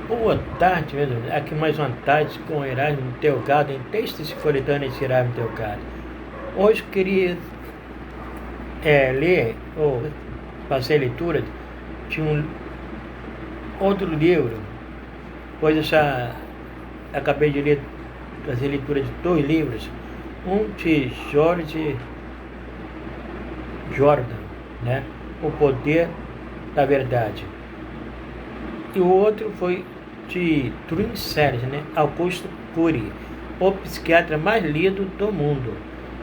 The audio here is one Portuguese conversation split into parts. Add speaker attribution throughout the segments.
Speaker 1: Boa tarde, mesmo. Aqui mais uma tarde com Erasmo Teocado, em textos coletâneos de Erasmo Teocado. Hoje eu queria ler, ou fazer a leitura de um outro livro, pois eu já acabei de fazer a leitura de 2 livros, um de George Jordan, né? O Poder da Verdade. E o outro foi de Twin Series, né? Augusto Cury, o psiquiatra mais lido do mundo.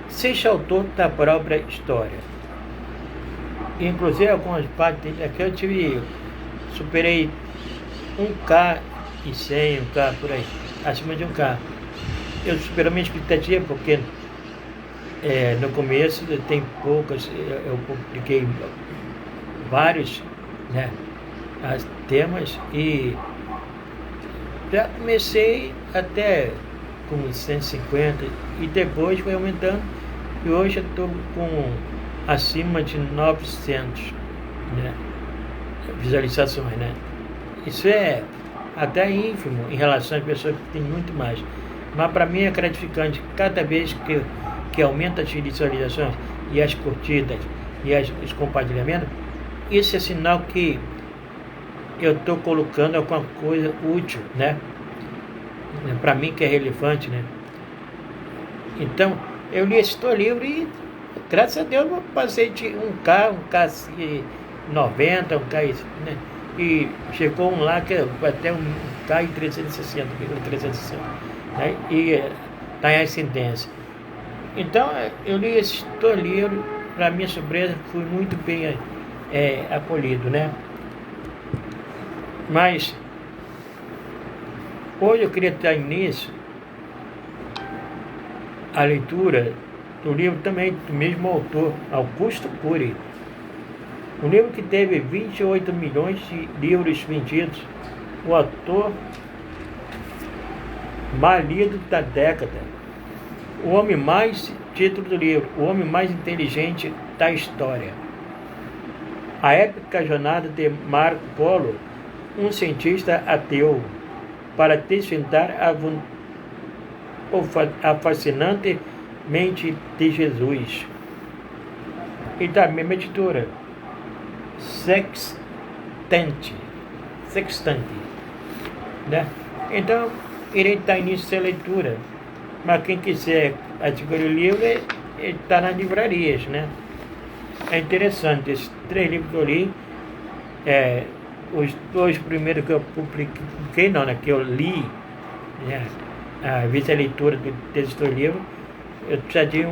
Speaker 1: Seja autor da própria história. Inclusive, algumas partes aqui superei 1K e 100, 1K por aí, acima de 1K. Eu superei minha expectativa porque no começo tem poucas, eu publiquei vários, né, temas e já comecei até com 150 e depois foi aumentando e hoje eu estou com acima de 900, né, visualizações, né? Isso é até ínfimo em relação às pessoas que têm muito mais, mas para mim é gratificante cada vez que aumenta as visualizações e as curtidas e os compartilhamentos. Isso é sinal que eu estou colocando alguma coisa útil, né? Para mim que é relevante, né? Então, eu li esse teu livro e, graças a Deus, eu passei de 1K 90, 1K, né? E chegou um lá que vai até 1K e 360, né? E está em ascendência. Então, eu li esse teu livro, para minha surpresa, fui muito bem acolhido, né? Mas hoje eu queria dar início à leitura do livro também do mesmo autor, Augusto Cury. Um livro que teve 28 milhões de livros vendidos. O autor mais lido da década. Título do livro, O Homem Mais Inteligente da História. A épica jornada de Marco Polo, um cientista ateu, para desvendar a fascinante mente de Jesus. E da mesma editora, Sextante, né? Então, irei dar início à leitura, mas quem quiser adquirir o livro, ele está nas livrarias, né? É interessante, esses 3 livros que eu li, os 2 primeiros que eu publiquei, né, que eu li, né, fiz a leitura desses 2 livros, eu já tive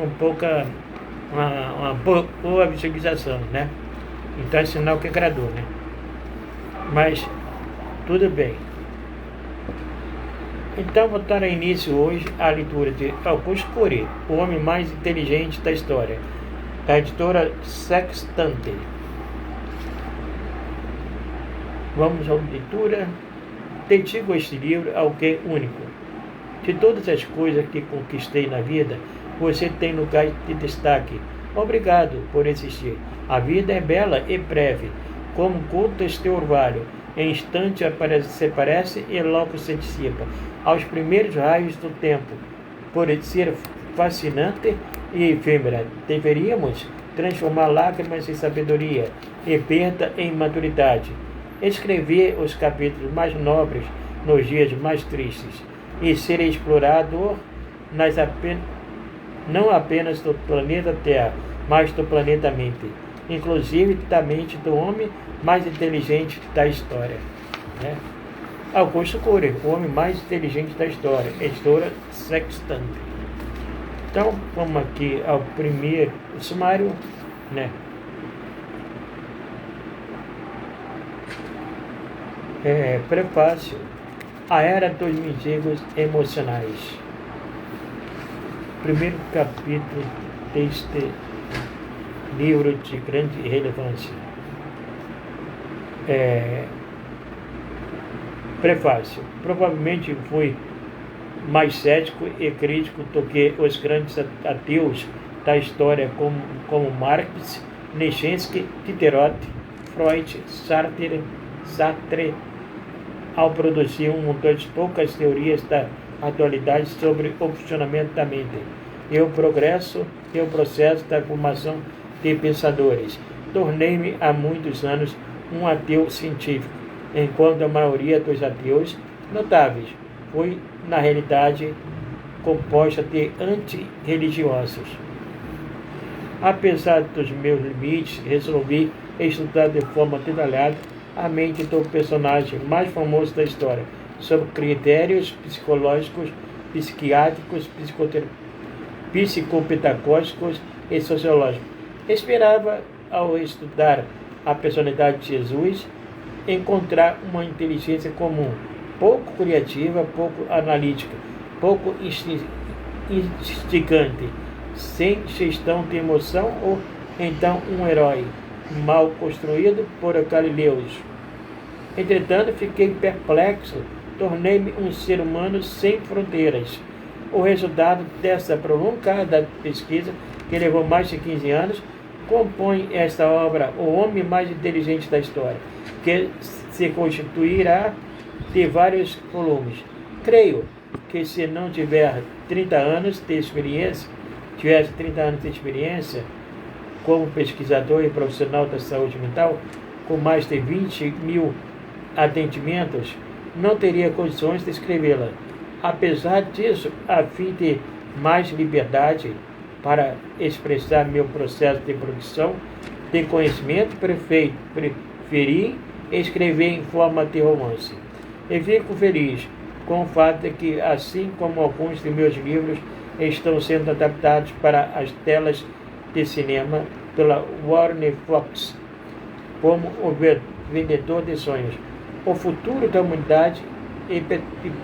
Speaker 1: uma boa visualização, né? Então é sinal que agradou, né? Mas, tudo bem. Então vou dar início hoje à leitura de Augusto Cury, O Homem Mais Inteligente da História, da editora Sextante. Vamos à leitura. Dedico este livro a alguém único. De todas as coisas que conquistei na vida, você tem lugar de destaque. Obrigado por existir. A vida é bela e breve, como gotas de orvalho. Em instante se parece e logo se dissipa. Aos primeiros raios do tempo, por ser fascinante e efêmera, deveríamos transformar lágrimas em sabedoria e perda em maturidade. Escrever os capítulos mais nobres nos dias mais tristes e ser explorador não apenas do planeta Terra, mas do planeta Mente, inclusive da mente do homem mais inteligente da história, né? Augusto Cury, O Homem Mais Inteligente da História, editora Sextante. Então, vamos aqui ao primeiro sumário, né? Prefácio. A Era dos Mendigos Emocionais. Primeiro capítulo deste livro de grande relevância. Prefácio. Provavelmente fui mais cético e crítico do que os grandes ateus da história como Marx, Nietzsche, Diderot, Freud, Sartre, ao produzir uma das poucas teorias da atualidade sobre o funcionamento da mente e o progresso e o processo da formação de pensadores. Tornei-me há muitos anos um ateu científico, enquanto a maioria dos ateus notáveis foi, na realidade, composta de antirreligiosos. Apesar dos meus limites, resolvi estudar de forma detalhada a mente do personagem mais famoso da história, sob critérios psicológicos, psiquiátricos, psicopedagógicos e sociológicos. Esperava, ao estudar a personalidade de Jesus, encontrar uma inteligência comum, pouco criativa, pouco analítica, pouco instigante, sem gestão de emoção, ou então um herói mal construído por galileus. Entretanto, fiquei perplexo, tornei-me um ser humano sem fronteiras. O resultado dessa prolongada pesquisa, que levou mais de 15 anos, compõe esta obra, O Homem Mais Inteligente da História, que se constituirá de vários volumes. Creio que, se não tiver 30 anos de experiência, tivesse 30 anos de experiência como pesquisador e profissional da saúde mental, com mais de 20 mil atendimentos, não teria condições de escrevê-la. Apesar disso, a fim de mais liberdade para expressar meu processo de produção de conhecimento, preferi escrever em forma de romance. E fico feliz com o fato de que, assim como alguns de meus livros estão sendo adaptados para as telas de cinema pela Warner Fox, como O Vendedor de Sonhos, O Futuro da Humanidade e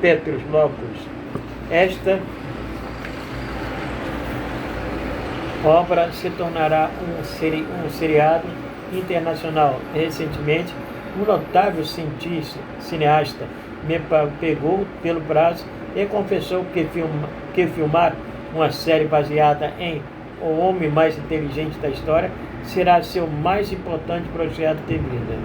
Speaker 1: Petros Loucos. Esta obra se tornará um seriado internacional. Recentemente, um notável cineasta me pegou pelo braço e confessou que filmar uma série baseada em O Homem Mais Inteligente da História será seu mais importante projeto de vida.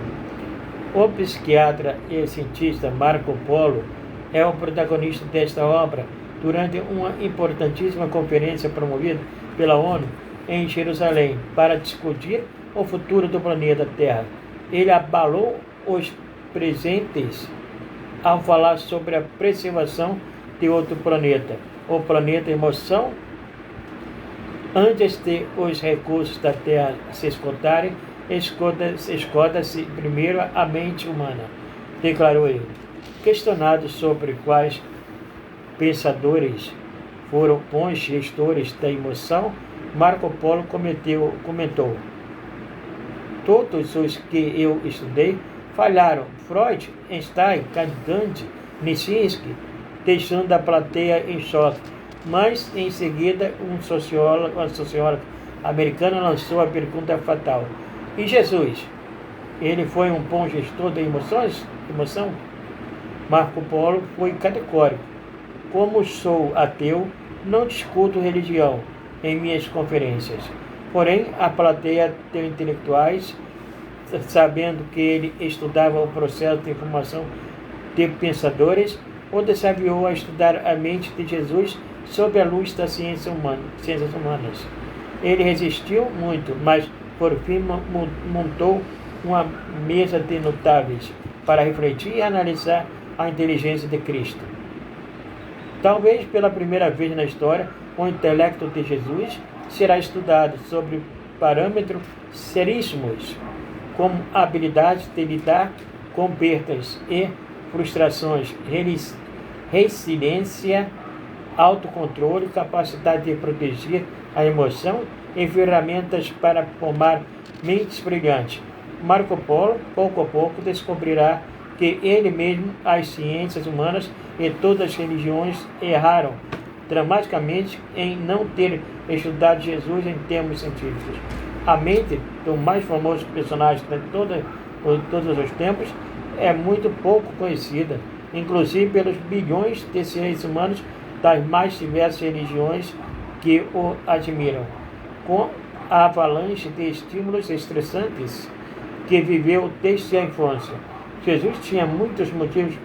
Speaker 1: O psiquiatra e cientista Marco Polo é o protagonista desta obra durante uma importantíssima conferência promovida pela ONU em Jerusalém para discutir o futuro do planeta Terra. Ele abalou os presentes ao falar sobre a preservação de outro planeta, o planeta Emoção. Antes de os recursos da Terra se esgotarem, esgota-se primeiro a mente humana, declarou ele. Questionado sobre quais pensadores foram bons gestores da emoção, Marco Polo comentou: todos os que eu estudei falharam. Freud, Einstein, Gandhi, Nijinsky, deixando a plateia em choque. Mas, em seguida, uma socióloga americana lançou a pergunta fatal: e Jesus? Ele foi um bom gestor de emoção? Marco Polo foi categórico. Como sou ateu, não discuto religião em minhas conferências. Porém, a plateia de intelectuais, sabendo que ele estudava o processo de formação de pensadores, o desafiou a estudar a mente de Jesus sob a luz das ciências humanas. Ele resistiu muito, mas por fim montou uma mesa de notáveis para refletir e analisar a inteligência de Cristo. Talvez pela primeira vez na história, o intelecto de Jesus será estudado sobre parâmetros seríssimos, como a habilidade de lidar com perdas e frustrações, resiliência, autocontrole, capacidade de proteger a emoção e ferramentas para formar mentes brilhantes. Marco Polo, pouco a pouco, descobrirá que ele mesmo, as ciências humanas e todas as religiões erraram dramaticamente em não ter estudado Jesus em termos científicos. A mente do mais famoso personagem de todos os tempos é muito pouco conhecida, inclusive pelos bilhões de seres humanos das mais diversas religiões que o admiram. Com a avalanche de estímulos estressantes que viveu desde a infância, Jesus tinha muitos motivos